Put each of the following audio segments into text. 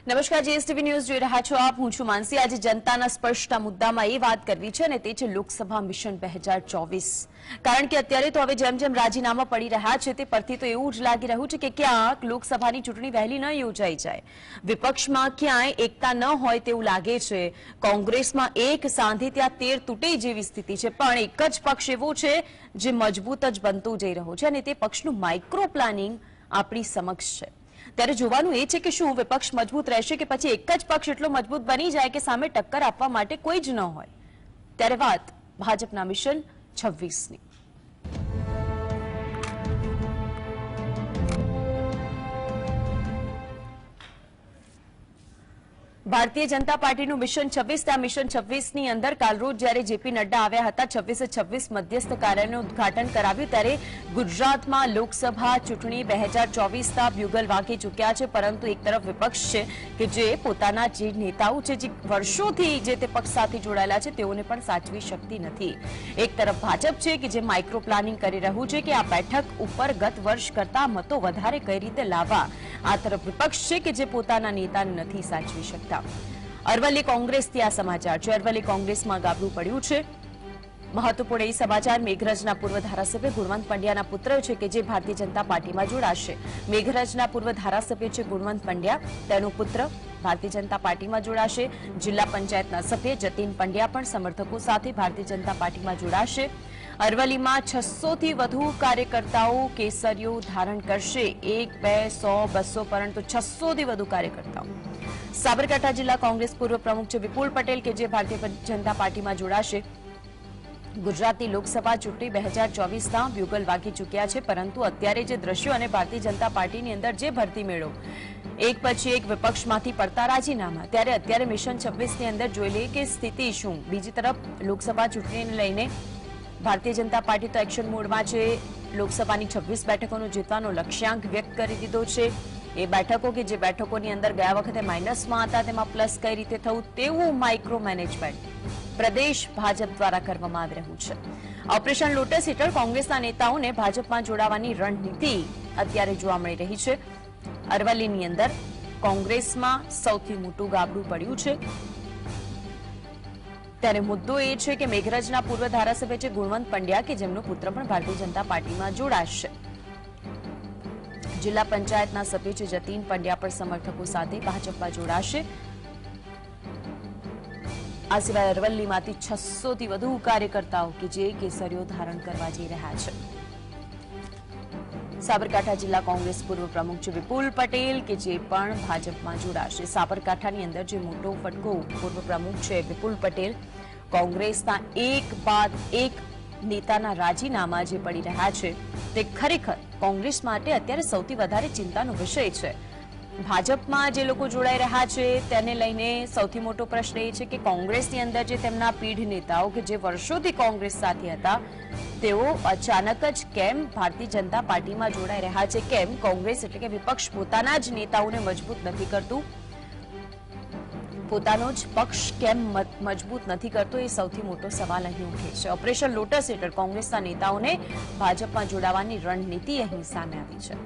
નમસ્કાર, GSTV news જોઈ રહ્યા છો આપ. હું છું માનસી. આજે જનતાના સ્પર્શના મુદ્દામાં એ વાત કરવી છે અને તે છે લોકસભા મિશન 2024. કારણ કે અત્યારે તો હવે જેમ જેમ રાજીનામા પડી રહ્યા છે તે પરથી તો એવું જ લાગી રહ્યું છે કે ક્યાંક લોકસભાની ચૂંટણી વહેલી ન યોજાઈ જાય. વિપક્ષમાં ક્યાંય એકતા ન હોય તેવું લાગે છે. કોંગ્રેસમાં એક સાંધે ત્યાં તેર તૂટે જેવી સ્થિતિ છે, પણ એક જ પક્ષ એવો છે જે મજબૂત જ બનતો જઈ રહ્યો છે અને તે પક્ષનું માઇક્રો પ્લાનિંગ આપણી સમક્ષ છે. ત્યારે જોવાનું એ છે કે શું વિપક્ષ મજબૂત રહેશે કે પછી એક જ પક્ષ એટલો મજબૂત બની જાય કે સામે ટક્કર આપવા માટે કોઈ જ ન હોય. ત્યારે વાત ભાજપના મિશન 26ની. ભારતીય જનતા પાર્ટીનું મિશન 26. આ મિશન 26ની અંદર કાલરોજ જ્યારે જેપી નડ્ડા આવ્યા હતા, 26 મધ્યસ્થ કાર્યાલયનું ઉદઘાટન કરાવ્યું, ત્યારે ગુજરાતમાં લોકસભા ચૂંટણી 2024ના બ્યુગલ વાગી ચૂક્યા છે. પરંતુ એક તરફ વિપક્ષ છે કે જે પોતાના જે નેતાઓ છે, જે વર્ષોથી જે તે પક્ષ સાથે જોડાયેલા છે, તેઓને પણ સાચવી શકતી નથી. એક તરફ ભાજપ છે કે જે માઇક્રો પ્લાનિંગ કરી રહ્યું છે કે આ બેઠક ઉપર ગત વર્ષ કરતા મતો વધારે કઈ રીતે લાવવા. આ તરફ વિપક્ષ છે કે જે પોતાના નેતાને નથી સાચવી શકતા. અરવલ્લી કોંગ્રેસથી આ સમાચાર છે. અરવલ્લી કોંગ્રેસમાં ગાબડું પડ્યું છે. મહત્વપૂર્ણ એ સમાચાર મેઘરજના પૂર્વ ધારાસભ્ય ગુણવંત પંડ્યાના પુત્ર છે કે જે ભારતીય જનતા પાર્ટીમાં જોડાશે. મેઘરજના પૂર્વ ધારાસભ્ય છે ગુણવંત પંડ્યા, તેનો પુત્ર ભારતીય જનતા પાર્ટીમાં જોડાશે. જિલ્લા પંચાયતના સભ્ય જતીન પંડ્યા પણ સમર્થકો સાથે ભારતીય જનતા પાર્ટીમાં જોડાશે. અરવલ્લીમાં 600થી વધુ કાર્યકર્તાઓ કેસરીઓ ધારણ કરશે. 1, 2, 100, 200 પરંતુ 600થી વધુ કાર્યકર્તાઓ. સાબરકાંઠા જિલ્લા કોંગ્રેસ પૂર્વ પ્રમુખ છે વિપુલ પટેલ કે જે ભારતીય જનતા પાર્ટીમાં જોડાશે. ગુજરાતની લોકસભા ચૂંટણી 2024ના બ્યુગલ વાગી ચૂક્યા છે, પરંતુ અત્યારે જે દ્રશ્યો અને ભારતીય જનતા પાર્ટીની અંદર જે ભરતી મેળો એક પછી એક વિપક્ષમાંથી પડતા રાજીનામા, ત્યારે અત્યારે મિશન 26ની અંદર જોઈ લઈએ કે સ્થિતિ શું. બીજી તરફ લોકસભા ચૂંટણીને લઈને ભારતીય જનતા પાર્ટી તો એક્શન મોડમાં છે. લોકસભાની 26 બેઠકોનો જીતવાનો લક્ષ્યાંક વ્યક્ત કરી દીધો છે. એ બેઠકો કે જે બેઠકોની અંદર ગયા વખતે માઇનસમાં હતા તેમાં પ્લસ કઈ રીતે થવું તેવું માઇક્રો મેનેજમેન્ટ પ્રદેશ ભાજપ દ્વારા કરવામાં આવી રહ્યું છે. ઓપરેશન લોટસ હેઠળ કોંગ્રેસના નેતાઓને ભાજપમાં જોડાવાની રણનીતિ અત્યારે જોવા મળી રહી છે. અરવલ્લીની અંદર કોંગ્રેસમાં સૌથી મોટું ગાબડું પડ્યું છે. ત્યારે મુદ્દો એ છે કે મેઘરજના પૂર્વ ધારાસભ્ય છે ગુણવંત પંડ્યા કે જેમનો પુત્ર પણ ભારતીય જનતા પાર્ટીમાં જોડાશે. જિલ્લા પંચાયતના સભ્ય છે જતીન પંડ્યા પણ સમર્થકો સાથે ભાજપમાં જોડાશે. આ સિવાય અરવલ્લીમાંથી 600થી વધુ કાર્યકર્તાઓ કે જે કેસરીઓ ધારણ કરવા જઈ રહ્યા છે. સાબરકાંઠા જિલ્લા કોંગ્રેસ પૂર્વ પ્રમુખ છે વિપુલ પટેલ કે જે પણ ભાજપમાં જોડાશે. સાબરકાંઠાની અંદર જે મોટો ફટકો પૂર્વ પ્રમુખ છે વિપુલ પટેલ, કોંગ્રેસના એક બાદ એક નેતાના રાજીનામા જે પડી રહ્યા છે તે ખરેખર કોંગ્રેસ માટે અત્યારે સૌથી વધારે ચિંતાનો વિષય છે. ભાજપમાં જે લોકો જોડાઈ રહ્યા છે તેને લઈને સૌથી મોટો પ્રશ્ન એ છે કે કોંગ્રેસની અંદર જે તેમના પીઢ નેતાઓ કે જે વર્ષોથી કોંગ્રેસ સાથે હતા તેઓ અચાનક જ કેમ ભારતીય જનતા પાર્ટીમાં જોડાઈ રહ્યા છે. કેમ કોંગ્રેસ એટલે કે વિપક્ષ પોતાના જ નેતાઓને મજબૂત નથી કરતું, પોતાનો જ પક્ષ કેમ મજબૂત નથી કરતો, એ સૌથી મોટો સવાલ અહીં ઉઠે છે. ઓપરેશન લોટસ હેઠળ કોંગ્રેસના નેતાઓને ભાજપમાં જોડાવાની રણનીતિ અહીં સામે આવી છે.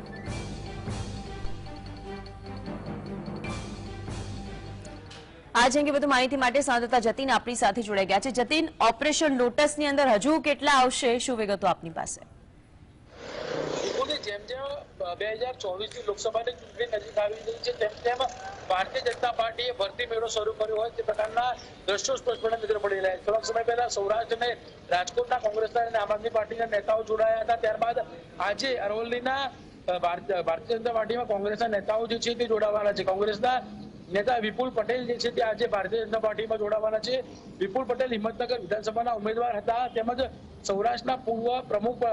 આજ અંગે વધુ માહિતી માટે સંવાદદાતા જતીન આપણી સાથે જોડાઈ ગયા છે. જતીન, ઓપરેશન લોટસની અંદર હજુ કેટલા આવશે, શું વિગતો આપની પાસે? જેમ જેમ 2024ની લોકસભાની ચૂંટણી નજીક આવી રહી છે તેમ તેમ ભારતીય જનતા પાર્ટીએ ભરતી મેળો શરૂ કર્યો હોય તે પ્રકારના દ્રશ્યો સ્પષ્ટપણે નજર પડી રહ્યા છે. થોડાક સમય પહેલા સૌરાષ્ટ્ર અને રાજકોટના કોંગ્રેસના અને આમ આદમી પાર્ટીના નેતાઓ જોડાયા હતા. ત્યારબાદ આજે અરવલ્લીના ભારતીય જનતા પાર્ટીમાં કોંગ્રેસના નેતાઓ જે છે તે જોડાવાના છે. કોંગ્રેસના નેતા વિપુલ પટેલ જે છે તે આજે ભારતીય જનતા પાર્ટીમાં જોડાવાના છે. વિપુલ પટેલ હિંમતનગર વિધાનસભાના ઉમેદવાર હતા, તેમજ સૌરાષ્ટ્રના પૂર્વ પ્રમુખ,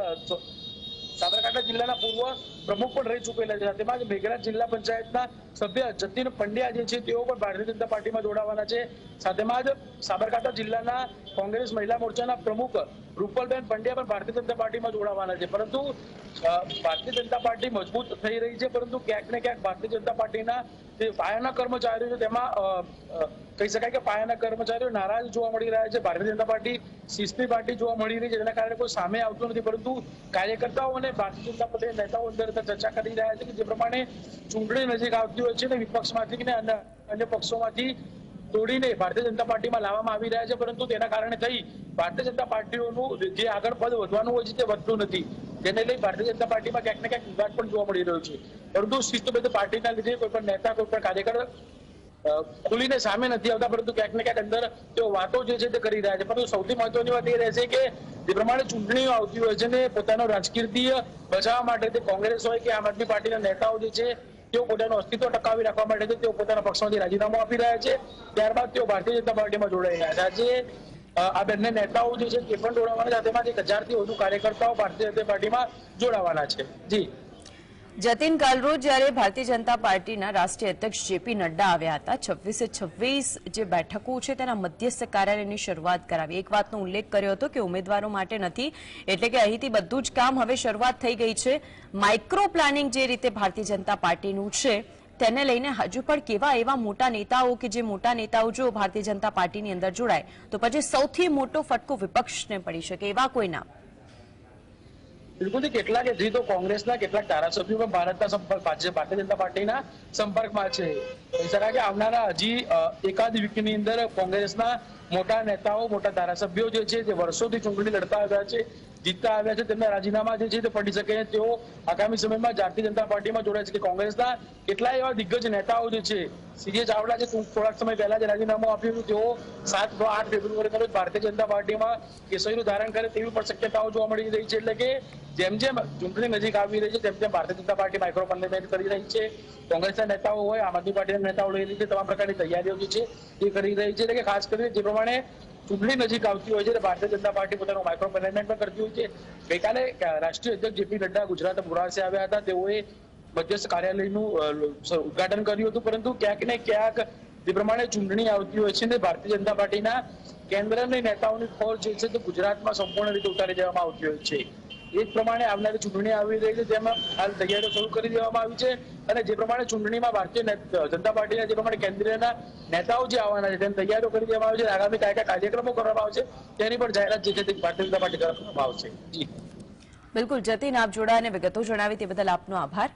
સાબરકાંઠા જિલ્લાના પૂર્વ પ્રમુખ પણ રહી ચૂકેલા છે. તેમજ મેઘરજ જિલ્લા પંચાયતના સભ્ય જતીન પંડ્યા જે છે તેઓ પણ ભારતીય જનતા પાર્ટીમાં જોડાવાના છે. સાથેમાં જ સાબરકાંઠા જિલ્લાના કોંગ્રેસ મહિલા મોરચાના પ્રમુખ રૂપલબેન પંડ્યા પણ ભારતીય જનતા પાર્ટીમાં જોડાવાના છે. પરંતુ ભારતીય જનતા પાર્ટી મજબૂત થઈ રહી છે, પરંતુ ક્યાંક ને ક્યાંક ભારતીય જનતા પાર્ટીના જે પાયાના કર્મચારીઓ છે તેમાં કહી શકાય કે પાયાના કર્મચારીઓ નારાજ જોવા મળી રહ્યા છે. ભારતીય જનતા પાર્ટી શિસ્તની પાર્ટી જોવા મળી રહી છે, જેના કારણે કોઈ સામે આવતું નથી, પરંતુ કાર્યકર્તાઓ અને ભારતીય જનતા પાર્ટી નેતાઓ અંદર ચર્ચા કરી રહ્યા છે કે જે પ્રમાણે ચૂંટણી નજીક આવતી હોય છે ને વિપક્ષમાંથી અન્ય પક્ષોમાંથી તોડીને ભારતીય જનતા પાર્ટીમાં લાવવામાં આવી રહ્યા છે, પરંતુ તેના કારણે થઈ ભારતીય જનતા પાર્ટીઓનું જે આગળ પદ વધવાનું હોય છે તે વધતું નથી, જેને લઈ ભારતીય જનતા પાર્ટીમાં ક્યાંક ને ક્યાંક વિવાદ પણ જોવા મળી રહ્યો છે. પરંતુ શિસ્તબદ્ધ પાર્ટીના લીધે કોઈ પણ નેતા, કોઈ પણ કાર્યકર ખુલીને સામે નથી આવતા, પરંતુ ક્યાંક ને ક્યાંક અંદર તેઓ વાતો જે છે તે કરી રહ્યા છે. પરંતુ સૌથી મહત્વની વાત એ રહેશે કે જે પ્રમાણે ચૂંટણીઓ આવતી હોય છે ને પોતાનો રાજકીય બચાવવા માટે તે કોંગ્રેસ હોય કે આમ આદમી પાર્ટીના નેતાઓ જે છે તેઓ પોતાનું અસ્તિત્વ ટકાવી રાખવા માટે તેઓ પોતાના પક્ષમાંથી રાજીનામું આપી રહ્યા છે. ત્યારબાદ તેઓ ભારતીય જનતા પાર્ટીમાં જોડાઈ રહ્યા છે. આજે આ બંને નેતાઓ જે છે તે પણ જોડાવાના છે, તેમાં 1000થી વધુ કાર્યકર્તાઓ ભારતીય જનતા પાર્ટીમાં જોડાવાના છે. જી જતીન, કાલરોજ જ્યારે ભારતીય જનતા પાર્ટીના રાષ્ટ્રીય અધ્યક્ષ જેપી નડ્ડા આવ્યા હતા, 26 જે બેઠકો છે તેના મધ્યસ્થ કાર્યાલયની શરૂઆત કરાવી. એક વાતનો ઉલ્લેખ કર્યો હતો કે ઉમેદવારો માટે નથી, એટલે કે અહીંથી બધું જ કામ હવે શરૂઆત થઈ ગઈ છે. માઇક્રો પ્લાનિંગ જે રીતે ભારતીય જનતા પાર્ટીનું છે તેને લઈને હજુ પણ કેવા એવા મોટા નેતાઓ કે જે મોટા નેતાઓ જો ભારતીય જનતા પાર્ટીની અંદર જોડાય તો પછી સૌથી મોટો ફટકો વિપક્ષને પડી શકે, એવા કોઈ નામ? બિલકુલ, કેટલાક હજી તો કોંગ્રેસના કેટલાક ધારાસભ્યો પણ ભારતીય જનતા પાર્ટીના સંપર્કમાં છે. કે આવનારા હજી એકાદ વીકની અંદર કોંગ્રેસના મોટા નેતાઓ, મોટા ધારાસભ્યો જે છે તે વર્ષોથી ચૂંટણી લડતા આવ્યા છે, જીતતા આવ્યા છે, તેમના રાજીનામા જે છે તે પડી શકે. તેઓ આગામી સમયમાં ભારતીય જનતા પાર્ટીમાં જોડાય છે. કે કોંગ્રેસના કેટલાય એવા દિગ્ગજ નેતાઓ જે છે, સીજે ચાવડા જે થોડાક સમય પહેલા જ રાજીનામું આપ્યું હતું, તેઓ 7-8 ફેબ્રુઆરી રોજ ભારતીય જનતા પાર્ટીમાં કેસરીનું ધારણ કરે તેવી પણ શક્યતાઓ જોવા મળી રહી છે. એટલે કે જેમ જેમ ચૂંટણી નજીક આવી રહી છે તેમ તેમ Bharatiya Janata party micro parliament કરી રહી છે. કોંગ્રેસના નેતાઓ હોય, આમ આદમી પાર્ટીના નેતાઓ લઈ રહી છે, તમામ પ્રકારની તૈયારીઓ જે છે એ કરી રહી છે. એટલે કે ખાસ કરીને જે પ્રમાણે ચૂંટણી નજીક આવતી હોય છે ભારતીય જનતા પાર્ટી પોતાનું માઇક્રો પાર્લામેન્ટ પણ કરતી હોય છે. ગઈકાલે રાષ્ટ્રીય અધ્યક્ષ જેપી નડ્ડા ગુજરાત પ્રવાસે આવ્યા હતા. તેઓએ મધ્યસ્થ કાર્યાલયનું ઉદઘાટન કર્યું હતું, પરંતુ ક્યાંક ને ક્યાંક જે પ્રમાણે ચૂંટણી આવતી હોય છે ને ભારતીય જનતા પાર્ટીના કેન્દ્રના નેતાઓની ફોજ જે છે તે ગુજરાતમાં સંપૂર્ણ રીતે ઉતારી દેવામાં આવતી હોય છે. એ જ પ્રમાણે આવનારી ચૂંટણી આવી રહી છે, તેમાં હાલ તૈયારીઓ શરૂ કરી દેવામાં આવી છે. અને જે પ્રમાણે ચૂંટણીમાં ભારતીય જનતા પાર્ટીના જે પ્રમાણે કેન્દ્રીયના નેતાઓ જે આવવાના છે તેની તૈયારીઓ કરી દેવામાં આવી છે. આગામી કયા કયા કાર્યક્રમો કરવામાં આવશે તેની પણ જાહેરાત જે છે તે ભારતીય જનતા પાર્ટી દ્વારા કરવામાં આવશે. જી બિલકુલ જતીન, આપ જોડાયા અને વિગતો જણાવી તે બદલ આપનો આભાર.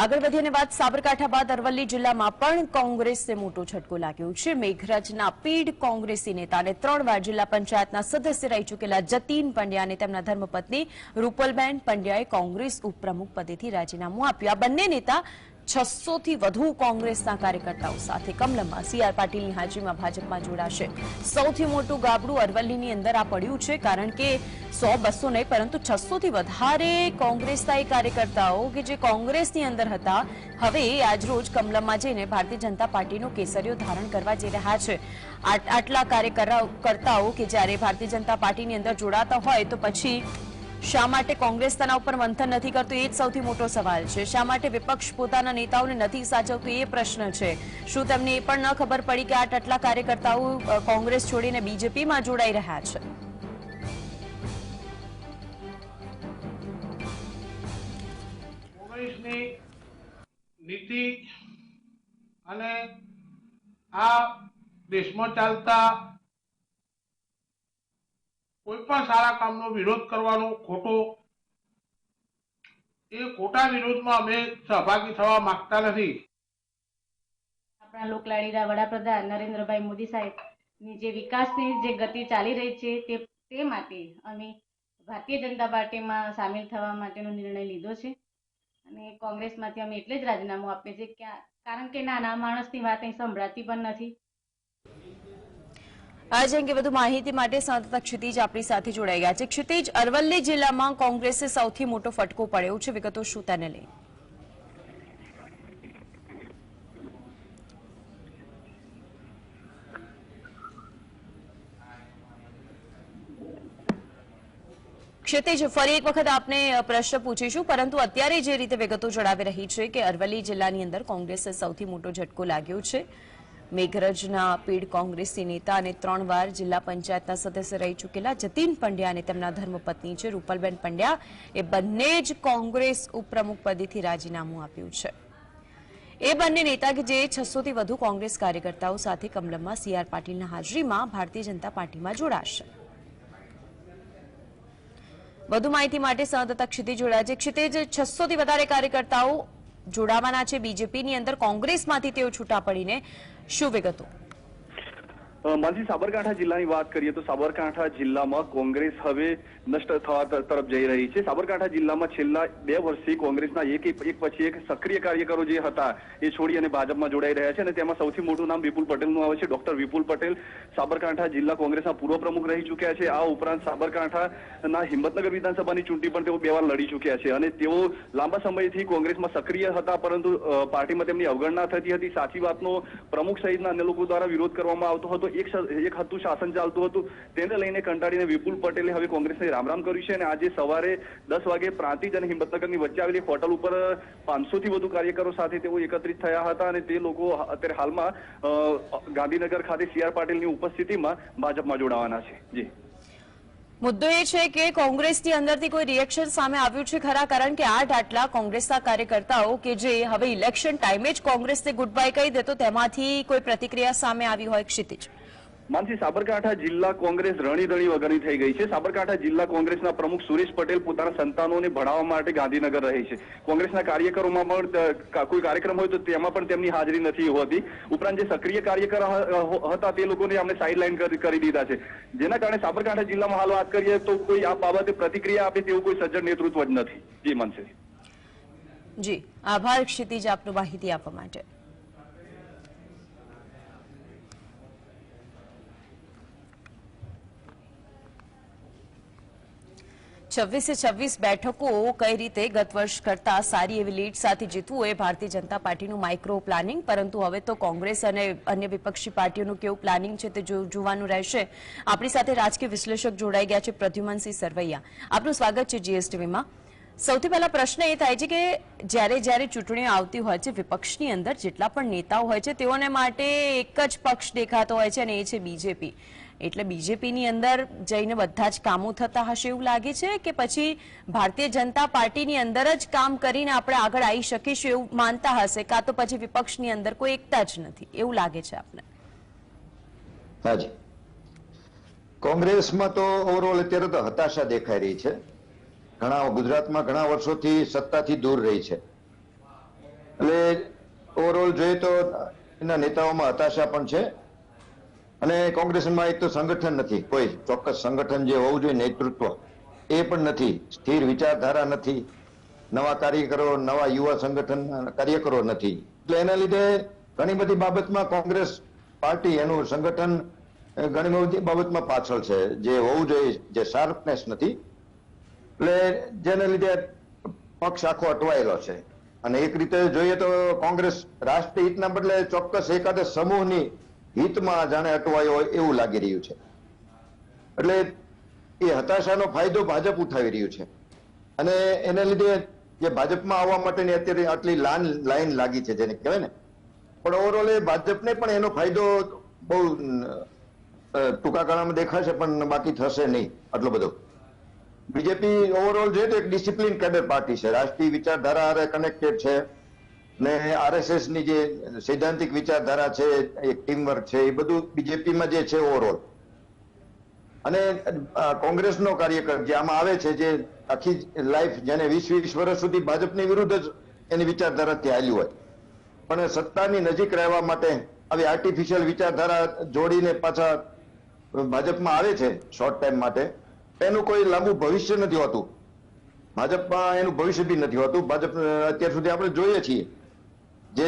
આગળ વધીને વાત સાબરકાંઠા બાદ અરવલ્લી જિલ્લામાં પણ કોંગ્રેસને મોટો ઝટકો લાગ્યો છે. મેઘરજના પીઢ કોંગ્રેસી નેતા અને 3 વાર જિલ્લા પંચાયતના સદસ્ય રહી ચૂકેલા જતીન પંડ્યા અને તેમના ધર્મપત્ની રૂપલબેન પંડ્યાએ કોંગ્રેસ ઉપપ્રમુખ પદેથી રાજીનામું આપ્યું. આ બંને નેતા 600થી વધુ કોંગ્રેસના કાર્યકર્તાઓ સાથે કમલમમાં CR પાટીલની હાજરીમાં ભાજપમાં જોડાશે. સૌથી મોટું ગાબડું અરવલ્લીની અંદર આ પડ્યું છે, કારણ કે 100-200 નહીં પરંતુ 600થી વધારે કોંગ્રેસના એ કાર્યકર્તાઓ કે જે કોંગ્રેસની અંદર હતા હવે આજરોજ કમલમમાં જઈને ભારતીય જનતા પાર્ટીનો કેસરીઓ ધારણ કરવા જઈ રહ્યા છે. આટલા કાર્યકર્તાઓ કે જ્યારે ભારતીય જનતા પાર્ટીની અંદર જોડાતા હોય તો પછી શા માટે કોંગ્રેસ તેના ઉપર મંથન નથી કરતું, એ જ સૌથી મોટો સવાલ છે. શા માટે વિપક્ષ પોતાના નેતાઓને નથી સાચવતું, એ પ્રશ્ન છે. શું તેમને એ પણ ન ખબર પડી કે આટલા કાર્યકર્તાઓ કોંગ્રેસ છોડીને બીજેપીમાં જોડાઈ રહ્યા છે? કોંગ્રેસની નીતિ અને આ દેશમાં ચાલતા કોઈ પણ સારા કામનો વિરોધ કરવાનો ખોટો, એ ખોટા વિરોધમાં અમે સહભાગી થવા માંગતા નથી. આપણા લોકલાડીના વડાપ્રધાન નરેન્દ્રભાઈ મોદી સાહેબની જે વિકાસની જે ગતિ ચાલી રહી છે તે માટે અમે ભારતીય જનતા પાર્ટીમાં સામેલ થવા માટેનો નિર્ણય લીધો છે. અને કોંગ્રેસમાંથી અમે એટલે જ રાજીનામું આપીએ છીએ કારણ કે નાના માણસની વાત અહીં સંભળાતી પણ નથી. આજ અંગે વધુ માહિતી માટે સંવાદદાતા ક્ષિતિજ આપણી સાથે જોડાઈ ગયા છે. ક્ષિતિજ, અરવલ્લી જિલ્લામાં કોંગ્રેસે સૌથી મોટો ફટકો પડ્યો છે, વિગતો શું તેને લઈ? ક્ષિતિજ, ફરી એક વખત આપને પ્રશ્ન પૂછીશું, પરંતુ અત્યારે જે રીતે વિગતો જણાવી રહી છે કે અરવલ્લી જિલ્લાની અંદર કોંગ્રેસે સૌથી મોટો ઝટકો લાગ્યો છે. મેઘરજના પીઢ કોંગ્રેસી નેતા અને 3 વાર જિલ્લા પંચાયતના સદસ્ય રહી ચૂકેલા જતીન પંડ્યા અને તેમના ધર્મપત્ની છે રૂપલબેન પંડ્યા, એ બંને જ કોંગ્રેસ ઉપપ્રમુખ પદેથી રાજીનામું આપ્યું છે. એ બંને નેતા કે જે 600થી વધુ કોંગ્રેસ કાર્યકર્તાઓ સાથે કમલમમાં CR પાટીલના હાજરીમાં ભારતીય જનતા પાર્ટીમાં જોડાશે. વધુ માહિતી માટે સંવાદદાતા ક્ષિતિજ જોડાયા છે. ક્ષિતિજ, 600થી વધારે કાર્યકર્તાઓ જોડાવાના છે બીજેપીની અંદર, કોંગ્રેસમાંથી તેઓ છૂટા પડીને, શું વિગતો? માનસી, સાબરકાંઠા જિલ્લાની વાત કરીએ તો સાબરકાંઠા જિલ્લામાં કોંગ્રેસ હવે નષ્ટ થવા તરફ જઈ રહી છે. સાબરકાંઠા જિલ્લામાં છેલ્લા 2 વર્ષથી કોંગ્રેસના એક પછી એક સક્રિય કાર્યકરો જે હતા એ છોડી અને ભાજપમાં જોડાઈ રહ્યા છે અને તેમાં સૌથી મોટું નામ વિપુલ પટેલનું આવે છે. ડોક્ટર વિપુલ પટેલ સાબરકાંઠા જિલ્લા કોંગ્રેસના પૂર્વ પ્રમુખ રહી ચૂક્યા છે. આ ઉપરાંત સાબરકાંઠાના હિંમતનગર વિધાનસભાની ચૂંટણી પણ તેઓ 2 વાર લડી ચૂક્યા છે અને તેઓ લાંબા સમયથી કોંગ્રેસમાં સક્રિય હતા, પરંતુ પાર્ટીમાં તેમની અવગણના થતી હતી. સાચી વાતનો પ્રમુખ સહિતના અન્ય લોકો દ્વારા વિરોધ કરવામાં આવતો હતો. એક હતું શાસન ચાલતું હતું, તેને લઈને કંટાળીને વિપુલ પટેલે હવે કોંગ્રેસને રામ કર્યું છે અને આજે સવારે 10 વાગે પ્રાંતિજ અને હિંમતનગરની વચ્ચે આવેલી હોટલ ઉપર 500 થી વધુ કાર્યકરો સાથે તેઓ એકત્રિત થયા હતા અને તે લોકો અત્યારે હાલમાં ગાંધીનગર ખાતે CR પાટીલની ઉપસ્થિતિમાં ભાજપમાં જોડાવાના છે. જી, મુદ્દો એ છે કે કોંગ્રેસની અંદરથી કોઈ રિએક્શન સામે આવ્યું છે ખરા? કારણ કે આટલા કોંગ્રેસના કાર્યકર્તાઓ કે જે હવે ઇલેક્શન ટાઈમે જ કોંગ્રેસને ગુડ બાય કહી દે, તો તેમાંથી કોઈ પ્રતિક્રિયા સામે આવી હોય? ક્ષિતિજ. માનસી, સાબરકાંઠા જિલ્લા કોંગ્રેસ રણી વગરની થઈ ગઈ છે. સાબરકાંઠા જિલ્લા કોંગ્રેસના પ્રમુખ સુરેશ પટેલ પોતાના સંતાનોને ભણાવવા માટે ગાંધીનગર રહે છે. કોંગ્રેસના કાર્યકરોમાં પણ કોઈ કાર્યક્રમ હોય તો તેમાં પણ તેમની હાજરી નથી હોતી. ઉપરાંત જે સક્રિય કાર્યકર હતા તે લોકોને અમને સાઇડલાઇન કરી દીધા છે, જેના કારણે સાબરકાંઠા જિલ્લામાં હાલ વાત કરીએ તો કોઈ આ બાબતે પ્રતિક્રિયા આપે તેવું કોઈ સજ્જડ નેતૃત્વ જ નથી. જી માનસી. જી, આભાર ક્ષિતિજ આપનું માહિતી આપવા માટે. 26 બેઠકો કઈ રીતે ગત વર્ષ કરતા સારી એવી લીડ સાથે જીતવું એ ભારતીય જનતા પાર્ટીનું માઇક્રો પ્લાનિંગ, પરંતુ હવે તો કોંગ્રેસ અને અન્ય વિપક્ષી પાર્ટીઓનું કેવું પ્લાનિંગ છે તે જોવાનું રહેશે. આપણી સાથે રાજકીય વિશ્લેષક જોડાઈ ગયા છે પ્રદ્યુમનસિંહ સરવૈયા. આપનું સ્વાગત છે જીએસટીવીમાં. સૌથી પહેલા પ્રશ્ન એ થાય છે કે જ્યારે ચૂંટણીઓ આવતી હોય છે, વિપક્ષની અંદર જેટલા પણ નેતાઓ હોય છે તેઓને માટે એક જ પક્ષ દેખાતો હોય છે અને એ છે બીજેપી. એટલે બીજેપીની અંદર જઈને બધા જ કામો થતા હશે એવું લાગે છે કે પછી ભારતીય જનતા પાર્ટીની અંદર જ કામ કરીને આપણે આગળ આવી શકીશું એવું માનતા હશે, કાં તો પછી વિપક્ષની અંદર કોઈ એકતા જ નથી એવું લાગે છે આપને? હાજી, કોંગ્રેસમાં તો ઓવરઓલ અત્યારે તો હતાશા દેખાઈ રહી છે. ગુજરાતમાં ઘણા વર્ષોથી સત્તાથી દૂર રહી છે, એટલે ઓવરઓલ જોઈએ તો એના નેતાઓમાં હતાશા પણ છે. અને કોંગ્રેસમાં એક તો સંગઠન નથી, કોઈ ચોક્કસ સંગઠન જે હોવું જોઈએ નેતૃત્વ એ પણ નથી, સ્થિર વિચારધારા નથી, નવા કાર્યકરો, નવા યુવા સંગઠન કાર્યકરો નથી. એટલે એના લીધે ઘણી બધી બાબતમાં કોંગ્રેસ પાર્ટી એનું સંગઠન ઘણી બધી બાબતમાં પાછળ છે, જે હોવું જોઈએ, જે શાર્પનેસ નથી. એટલે જેને લીધે પક્ષ આખો અટવાયેલો છે. અને એક રીતે જોઈએ તો કોંગ્રેસ રાષ્ટ્રીય હિતના બદલે ચોક્કસ એકાદ સમૂહની હિતમાં જાણે અટવાયો હોય એવું લાગી રહ્યું છે. એટલે એ હતાશાનો ફાયદો ભાજપ ઉઠાવી રહ્યું છે અને એને લીધે જે ભાજપમાં આવવા માટેની અત્યારે આટલી લાઈન લાગી છે જેને કહેવાય ને, પણ ઓવરઓલ એ ભાજપને પણ એનો ફાયદો બહુ ટૂંકા ગાળામાં દેખાશે, પણ બાકી થશે નહીં આટલો બધો. બીજેપી ઓવરઓલ જોઈએ તો એક ડિસિપ્લિન કેડર પાર્ટી છે, રાષ્ટ્રીય વિચારધારા હારે કનેક્ટેડ છે ને RSS ની જે સૈદ્ધાંતિક વિચારધારા છે, એક ટીમવર્ક છે, એ બધું બીજેપીમાં જે છે ઓવરઓલ. અને કોંગ્રેસનો કાર્યકર જે આમાં આવે છે, જે આખી લાઈફ જેને 20 વર્ષ સુધી ભાજપની વિરુદ્ધ જ એની વિચારધારાથી હાલ્યું હોય, પણ સત્તાની નજીક રહેવા માટે આવી આર્ટિફિશિયલ વિચારધારા જોડીને પાછા ભાજપમાં આવે છે શોર્ટ ટાઈમ માટે, એનું કોઈ લાંબુ ભવિષ્ય નથી હોતું. ભાજપમાં એનું ભવિષ્ય બી નથી હોતું. ભાજપ અત્યાર સુધી આપણે જોઈએ છીએ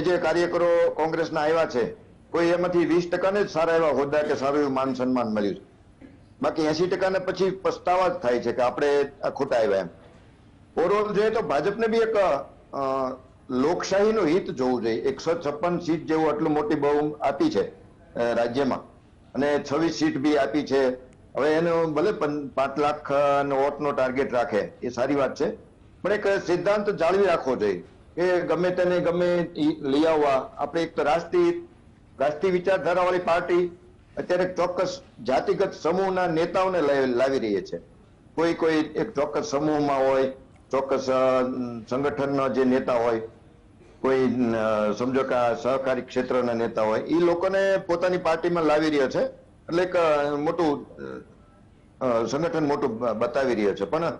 જે કાર્યકરો કોંગ્રેસના આવ્યા છે, કોઈ એમાંથી 20% જ સારા એવા હોદ્દા કે સારું એવું માન સન્માન મળ્યું છે, બાકી 80% પછી પસ્તાવા જ થાય છે કે આપણે આ ખોટા આવ્યા એમ. ઓવરઓલ જોઈએ તો ભાજપને બી એક લોકશાહીનું હિત જોવું જોઈએ. 156 સીટ જેવું આટલું મોટી બહુ આપી છે રાજ્યમાં અને 26 સીટ બી આપી છે. હવે એનો ભલે 5 લાખ વોટનો ટાર્ગેટ રાખે એ સારી વાત છે, પણ એક સિદ્ધાંત જાળવી રાખવો જોઈએ કે ગમે તેને ગમે લઈ આવવા. આપણે એક તો રાષ્ટ્રીય વિચારધારા વાળી પાર્ટી અત્યારે ચોક્કસ જાતિગત સમૂહના નેતાઓને લાવી રહી છે. કોઈ એક ચોક્કસ સમૂહમાં હોય, ચોક્કસ સંગઠનનો જે નેતા હોય, કોઈ સમજો કે સહકારી ક્ષેત્રના નેતા હોય, એ લોકોને પોતાની પાર્ટીમાં લાવી રહ્યા છે. એટલે એક મોટું સંગઠન મોટું બતાવી રહ્યો છે. પણ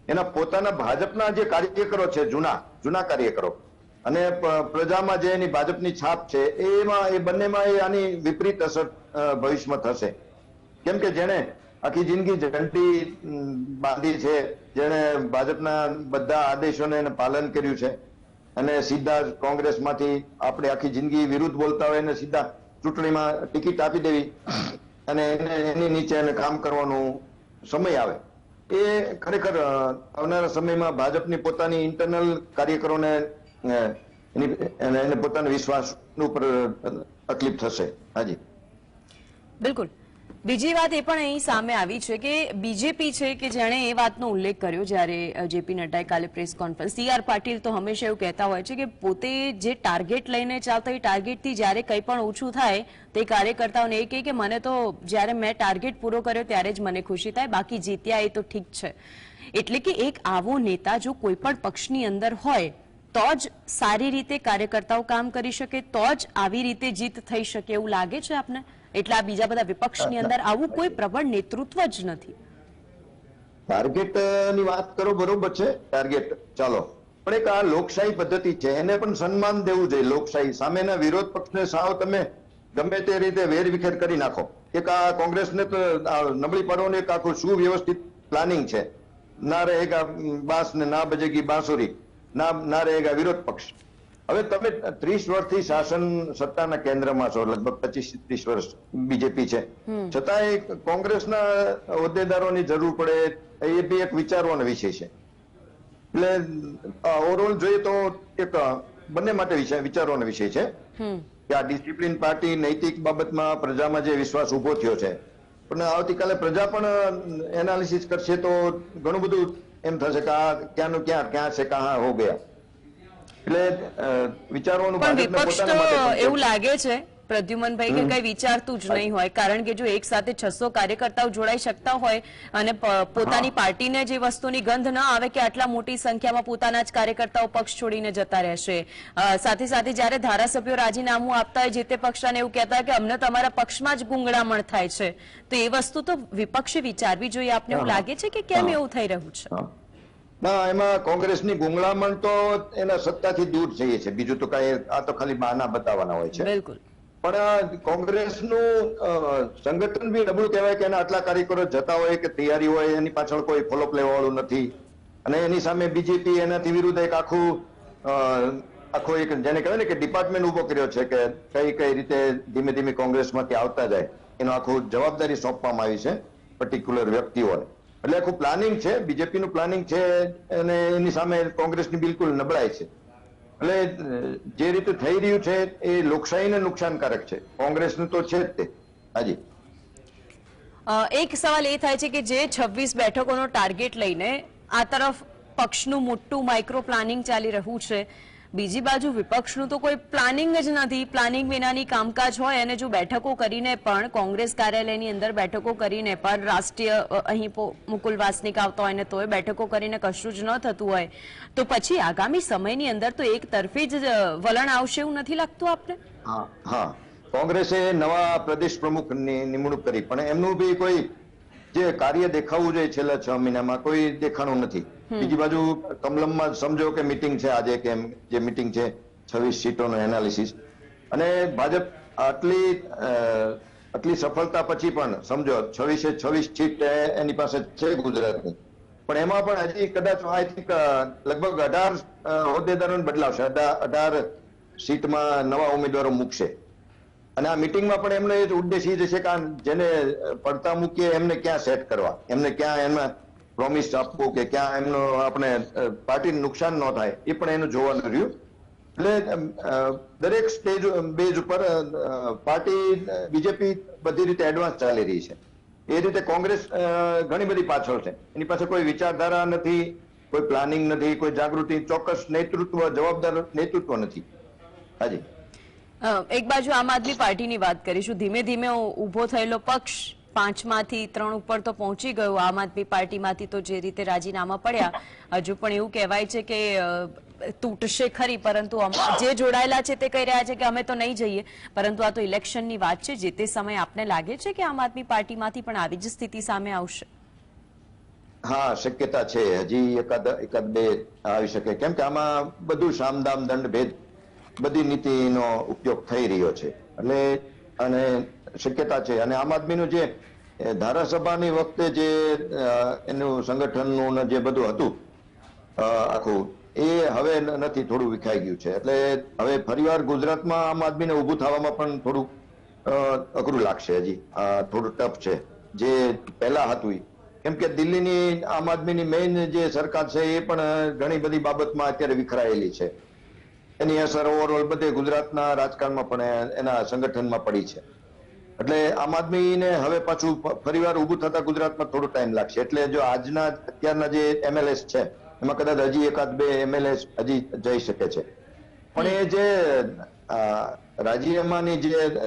એના પોતાના ભાજપના જે કાર્યકરો છે, જૂના કાર્યકરો, અને પ્રજામાં જે એની ભાજપની છાપ છે એમાં એ બંનેમાં એ આની વિપરીત અસર ભવિષ્યમાં થશે. કેમ કે જેણે આખી જિંદગી ઘંટી બાંધી છે, જેણે ભાજપના બધા આદેશોને એને પાલન કર્યું છે અને સીધા કોંગ્રેસમાંથી આપણે આખી જિંદગી વિરુદ્ધ બોલતા હોય એને સીધા ચૂંટણીમાં ટિકિટ આપી દેવી અને એની નીચે એને કામ કરવાનો સમય આવે, એ ખરેખર આવનારા સમયમાં ભાજપની પોતાની ઇન્ટરનલ કાર્યકરોને એને પોતાના વિશ્વાસ ઉપર તકલીફ થશે. હાજી, બિલકુલ. બીજી વાત એ પણ અહીં સામે આવી છે કે બીજેપી છે કે જેણે એ વાતનો ઉલ્લેખ કર્યો જ્યારે જેપી નડ્ડાએ કાલે પ્રેસ કોન્ફરન્સ, CR પાટીલ તો હંમેશા એવું કહેતા હોય છે કે પોતે જે ટાર્ગેટ લઈને ચાલતા એ ટાર્ગેટથી જ્યારે કંઈ પણ ઓછું થાય તે કાર્યકર્તાઓને એ કહે કે મને તો જ્યારે મેં ટાર્ગેટ પૂરો કર્યો ત્યારે જ મને ખુશી થાય, બાકી જીત્યા એ તો ઠીક છે. એટલે કે એક આવો નેતા જો કોઈ પણ પક્ષની અંદર હોય તો જ સારી રીતે કાર્યકર્તાઓ કામ કરી શકે, તો જ આવી રીતે જીત થઈ શકે એવું લાગે છે આપને? એટલે આ બીજા બધા વિપક્ષની અંદર આવું કોઈ પ્રબળ નેતૃત્વ જ નથી. ટાર્ગેટ ની વાત કરો, બરોબર છે, ટાર્ગેટ ચાલો, પણ એક આ લોકશાહી પદ્ધતિ છે એને પણ સન્માન દેવું જોઈએ. લોકશાહી સામેના વિરોધ પક્ષને સાવ તમે ગમે તે રીતે વેરવિખેર કરી નાખો. એક આ કોંગ્રેસને તો નબળી પાડવાનું એક આખું સુવ્યવસ્થિત પ્લાનિંગ છે. ના રહેગા બાંસ ને ના બજેગી બાંસુરી, ના રહેગા વિરોધ પક્ષ. હવે તમે 30 વર્ષથી શાસન સત્તાના કેન્દ્રમાં છો, લગભગ 25-30 વર્ષ બીજેપી છે, છતાંય કોંગ્રેસના હોદ્દેદારોની જરૂર પડે એ બી એક વિચારવાનો વિષય છે. એટલે ઓવરઓલ જોઈએ તો એક બંને માટે વિચારવાનો વિષય છે કે આ ડિસિપ્લિન પાર્ટી નૈતિક બાબતમાં પ્રજામાં જે વિશ્વાસ ઉભો થયો છે, પણ આવતીકાલે પ્રજા પણ એનાલિસિસ કરશે તો ઘણું બધું એમ થશે કે આ ક્યાંનું ક્યાં છે, ક્યાં હો ગયા. એટલે વિચારવાનું પણ વિપક્ષ તો એવું લાગે છે પ્રદ્યુમનભાઈ કે કઈ વિચારતું જ નહીં હોય, કારણ કે જો એક સાથે 600 કાર્યકર્તાઓ જોડાઈ શકતા હોય અને પોતાની પાર્ટીને જે વસ્તુની ગંધ ન આવે કે આટલા મોટી સંખ્યામાં પોતાના જ કાર્યકર્તાઓ પક્ષ છોડીને જતા રહેશે, સાથે સાથે જયારે ધારાસભ્યો રાજીનામું આપતા હોય જે તે પક્ષને એવું કહેતા કે અમને તમારા પક્ષમાં જ ગુંગળામણ થાય છે, તો એ વસ્તુ તો વિપક્ષે વિચારવી જોઈએ. આપને એવું લાગે છે કે કેમ એવું થઈ રહ્યું છે? ના, એમાં કોંગ્રેસની ગુંગળામણ તો એના સત્તાથી દૂર જઈએ છે, બીજું તો કઈ આ તો ખાલી બહાના બતાવવાના હોય છે. બિલકુલ. પણ કોંગ્રેસનું સંગઠન બી નબળું કહેવાય કે એના આટલા કાર્યકરો જતા હોય કે તૈયારી હોય, એની પાછળ કોઈ ફોલોઅપ લેવા વાળું નથી, અને એની સામે બીજેપી એનાથી વિરુદ્ધ એક આખો એક જેને કહેવાય ને કે ડિપાર્ટમેન્ટ ઉભો કર્યો છે કે કઈ રીતે ધીમે ધીમે કોંગ્રેસમાંથી આવતા જાય એનો આખું જવાબદારી સોંપવામાં આવી છે પર્ટિક્યુલર વ્યક્તિઓને. એટલે આખું પ્લાનિંગ છે, બીજેપીનું પ્લાનિંગ છે અને એની સામે કોંગ્રેસની બિલકુલ નબળાઈ છે. એટલે જે રીતે થઈ રહ્યું છે એ લોકશાહીને નુકસાનકારક છે, કોંગ્રેસનું તો છે જ તે. હાજી, એક સવાલ એ થાય છે કે જે 26 બેઠકોનો ટાર્ગેટ લઈને આ તરફ પક્ષનું મોટું માઇક્રો પ્લાનિંગ ચાલી રહ્યું છે, બીજી બાજુ વિપક્ષનું તો કોઈ પ્લાનિંગ જ નથી, પ્લાનિંગ વિનાની કામકાજ હોય અને જો બેઠકો કરીને પણ કોંગ્રેસ કાર્યાલયની અંદર બેઠકો કરીને પણ રાષ્ટ્રીય અહીં મુકુલ વાસનિક આવતા હોય ને તોય બેઠકો કરીને કશું જ ન થતું હોય તો પછી આગામી સમયની અંદર તો એક તરફી જ વલણ આવશે એવું નથી લાગતું આપને? હા, કોંગ્રેસે નવા પ્રદેશ પ્રમુખની નિમણૂક કરી, પણ એમનું બી કોઈ જે કાર્ય દેખાવું જોઈએ છેલ્લા 6 મહિનામાં કોઈ દેખાણું નથી. બીજી બાજુ કમલમમાં સમજો કે મીટિંગ છે આજે, કે જે મીટિંગ છે 26 સીટોનો એનાલિસિસ, અને ભાજપ આટલી સફળતા પછી પણ સમજો 26 સીટ એની પાસે છે ગુજરાતની, પણ એમાં પણ હજી કદાચ આઈ થિંક લગભગ 18 હોદ્દેદારોને બદલાવશે, 18 સીટમાં નવા ઉમેદવારો મૂકશે. અને આ મીટિંગમાં પણ એમનો એ જ ઉદ્દેશ એ છે કે જેને પડતા મૂકીએ એમને ક્યાં સેટ કરવા, એમને ક્યાં એમાં પ્રોમિસ આપવું કે ક્યાં એમનો આપણે પાર્ટીને નુકસાન ન થાય એ પણ એનું જોવાનું રહ્યું. એટલે દરેક સ્ટેજ બેઝ ઉપર પાર્ટી બીજેપી બધી રીતે એડવાન્સ ચાલી રહી છે, એ રીતે કોંગ્રેસ ઘણી બધી પાછળ છે. એની પાસે કોઈ વિચારધારા નથી, કોઈ પ્લાનિંગ નથી, કોઈ જાગૃતિ, ચોક્કસ નેતૃત્વ, જવાબદાર નેતૃત્વ નથી. હાજી, એક બાજુ આમ આદમી પાર્ટીની વાત કરીશું. ધીમે ધીમે ઉભો થયેલો પક્ષ 5માંથી 3 ઉપર તો પહોંચી ગયો. આમ આદમી પાર્ટીમાંથી તો જે રીતે રાજીનામા પડ્યા, હજુ પણ એવું કહેવાય છે કે તૂટશે ખરી, પરંતુ જે જોડાયેલા છે તે કહી રહ્યા છે કે અમે તો નહીં જઈએ, પરંતુ આ તો ઇલેક્શનની વાત છે. જે તે સમયે આપને લાગે છે કે આમ આદમી પાર્ટીમાંથી પણ આવી જ સ્થિતિ સામે આવશે? હા, શક્યતા છે. હજી એકાદ બે આવી શકે, કેમ કે આમાં બધું સામદામ દંડ ભેદ બધી નીતિનો ઉપયોગ થઈ રહ્યો છે. એટલે અને શક્યતા છે. અને આમ આદમીનું જે ધારાસભાની વખતે જે એનું સંગઠનનું ને જે બધું હતું આખું, એ હવે નથી, થોડું વિખાઈ ગયું છે. એટલે હવે ફરીવાર ગુજરાતમાં આમ આદમીને ઊભું થવામાં પણ થોડું અઘરું લાગશે. હજી થોડું ટફ છે જે પહેલા હતું. કેમ કે દિલ્હીની આમ આદમીની મેઇન જે સરકાર છે એ પણ ઘણી બધી બાબતમાં અત્યારે વિખરાયેલી છે. એની અસર ઓવરઓલ બધે ગુજરાતના રાજકારણમાં પણ એના સંગઠનમાં પડી છે. એટલે આમ આદમીને હવે પાછું ફરીવાર ઊભું થતા ગુજરાતમાં થોડો ટાઈમ લાગશે. એટલે જો અત્યારના જે એમએલએસ છે એમાં કદાચ હજી એકાદ બે એમએલએસ હજી જઈ શકે છે. પણ એ જે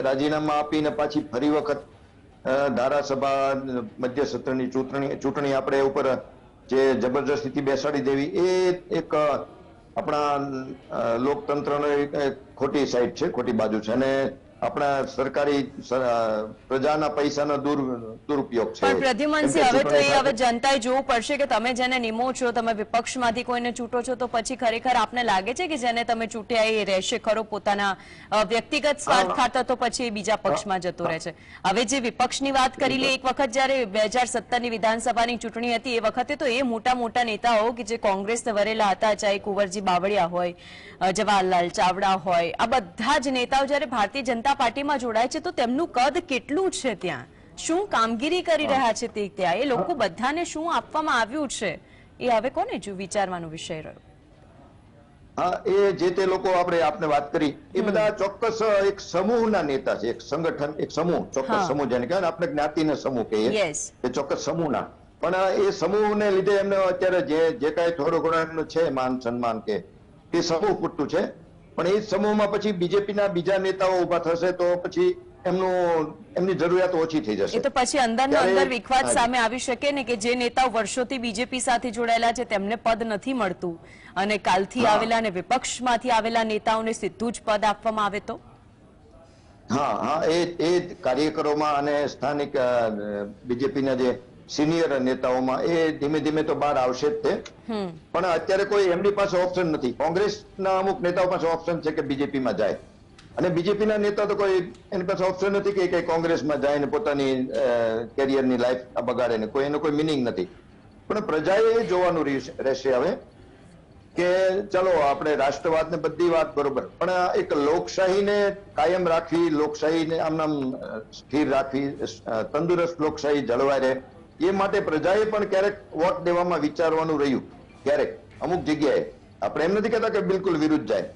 રાજીનામા આપીને પાછી ફરી વખત ધારાસભા મધ્ય સત્રની ચૂંટણી આપણે ઉપર જે જબરજસ્તીથી બેસાડી દેવી, એ એક આપણા લોકતંત્રનો ખોટી સાઈડ છે, ખોટી બાજુ છે. અને આપણા સરકારી પ્રજાના પૈસાનો દુરુપયોગ છે. પણ પ્રદ્યુમનસિંહ, હવે તો હવે જનતાએ જોવું પડશે કે તમે જેને નિમો છો, તમે વિપક્ષમાંથી કોઈને ચૂંટો છો, તો પછી ખરેખર આપને લાગે છે કે જેને તમે ચૂંટ્યા એ રહેશે ખરો પોતાના વ્યક્તિગત સ્વાર્થ ખાતર, તો પછી એ બીજા પક્ષમાં જતો રહે છે. હવે જે વિપક્ષની વાત કરી લે, એક વખત જયારે 2017ની વિધાનસભાની ચૂંટણી હતી એ વખતે તો એ મોટા નેતાઓ કે જે કોંગ્રેસને વરેલા હતા, ચાહે કુંવરજી બાવળિયા હોય, જવાહરલાલ ચાવડા હોય, આ બધા જ નેતાઓ જયારે ભારતીય જનતા પાર્ટીમાં જોડાય છે તો તેમનું કદ કેટલું છે, ત્યાં શું કામગીરી કરી રહ્યા છે, તે ત્યાં એ લોકો બધાને શું આપવામાં આવ્યું છે, એ હવે કોને વિચારવાનો વિષય રહ્યો. હા, એ જે તે લોકો આપને વાત કરી એ બધા ચોક્કસ એક સમૂહના નેતા છે. એક સંગઠન, એક સમૂહ, ચોક્કસ સમૂહ જેને કહેવાય, આપણે જ્ઞાતિને સમૂહ કહીએ, એ ચોક્કસ સમૂહના. પણ એ સમૂહને લીધે એમને અત્યારે જે કાંઈ થોડો ઘણો છે માન સન્માન કે એ સમૂહ પૂરતું છે. પણ એ સમૂહમાં પછી બીજેપીના બીજા નેતાઓ ઉભા થશે તો પછી એમની જરૂરિયાત ઓછી થઈ જશે. એ તો પછી અંદર વિખવાદ સામે આવી શકે ને, કે જે નેતાઓ વર્ષોથી બીજેપી સાથે જોડાયેલા છે તેમને પદ નથી મળતું અને કાલથી આવેલા અને વિપક્ષમાંથી આવેલા નેતાઓને સીધું જ પદ આપવામાં આવે તો. હા, એ કાર્યકરોમાં અને સ્થાનિક બીજેપીના જે સિનિયર નેતાઓમાં એ ધીમે ધીમે તો બહાર આવશે જ તે. પણ અત્યારે કોઈ એમની પાસે ઓપ્શન નથી. કોંગ્રેસના અમુક નેતાઓ પાસે ઓપ્શન છે કે બીજેપીમાં જાય, અને બીજેપીના નેતા તો કોઈ એની પાસે ઓપ્શન નથી કે કોંગ્રેસમાં જાય ને પોતાની કેરિયરની લાઈફ બગાડે ને, એનો કોઈ મિનિંગ નથી. પણ પ્રજાએ એ જોવાનું રહેશે હવે કે ચલો આપણે રાષ્ટ્રવાદને બધી વાત બરોબર, પણ એક લોકશાહીને કાયમ રાખવી, લોકશાહીને આમ સ્થિર રાખવી, તંદુરસ્ત લોકશાહી જળવાઈ રહે, એ માટે પ્રજાએ પણ ક્યારેક વોટ દેવામાં વિચારવાનું રહ્યું. ક્યારેક અમુક જગ્યાએ આપણે એમ નથી કહેતા કે બિલકુલ વિરુદ્ધ જાય,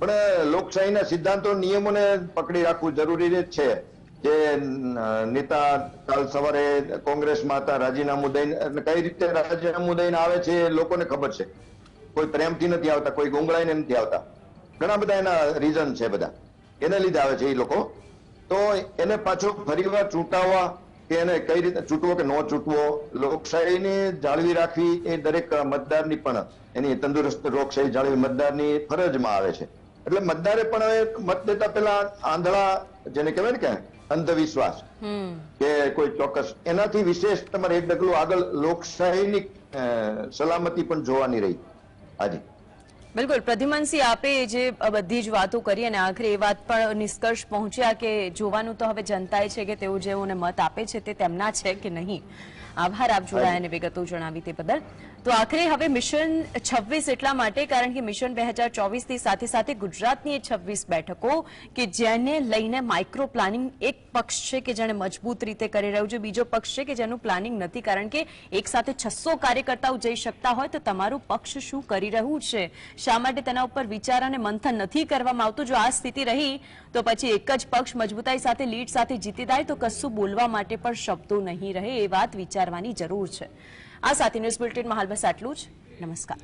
પણ લોકશાહીના સિદ્ધાંતો નિયમોને પકડી રાખવું જરૂરી છે. જે નેતા કાલ સવારે કોંગ્રેસમાં હતા, રાજીનામું દઈને, કઈ રીતે રાજીનામું દઈને આવે છે લોકોને ખબર છે. કોઈ પ્રેમથી નથી આવતા, કોઈ ગુંગળાઈને નથી આવતા, ઘણા બધા એના રીઝન છે, બધા એને લીધે આવે છે એ લોકો. તો એને પાછો ફરીવાર ચૂંટાવવા કે એને કઈ રીતે ચૂંટવો કે ન ચૂંટવો, લોકશાહીને જાળવી રાખવી એ દરેક મતદારની પણ એની તંદુરસ્ત લોકશાહી જાળવી મતદારની ફરજમાં આવે છે. એટલે મતદારે પણ હવે મત દેતા પહેલા આંધળા, જેને કહેવાય ને કે અંધવિશ્વાસ કે કોઈ ચોક્કસ, એનાથી વિશેષ તમારે એક ડગલું આગળ લોકશાહીની સલામતી પણ જોવાની રહી. હાજી બિલકુલ. પ્રદ્યુમનસિંહ, આપે જે બધી જ વાતો કરી અને આખરે એ વાત પર નિષ્કર્ષ પહોંચ્યા કે જોવાનું તો હવે જનતાએ છે કે તેઓ જેઓને મત આપે છે તે તેમના છે કે નહીં. આભાર આપ જોડાયા અને વિગતો જણાવી તે બદલ. તો આખરે હવે મિશન 26 એટલા માટે કારણ કે મિશન 2024 ની સાથે સાથે ગુજરાતની એ 26 બેઠકો કે જેને લઈને માઇક્રો પ્લાનિંગ એક પક્ષ છે કે જેને મજબૂત રીતે કરી રહ્યું છે, બીજો પક્ષ છે કે જેનું પ્લાનિંગ નથી. કારણ કે એક સાથે 600 કાર્યકર્તાઓ જઈ શકતા હોય તો તમારું પક્ષ શું કરી રહ્યું છે, શા માટે તેના ઉપર વિચાર અને મંથન નથી કરવામાં આવતું. જો આ સ્થિતિ રહી તો પછી એક જ પક્ષ મજબૂતાઈ સાથે લીડ સાથે જીતી જાય તો કશું બોલવા માટે પણ શબ્દો નહીં રહે. એ વાત વિચારવાની જરૂર છે. આ સાથે ન્યૂઝ બુલેટિનમાં હાલ બસ આટલું જ. નમસ્કાર.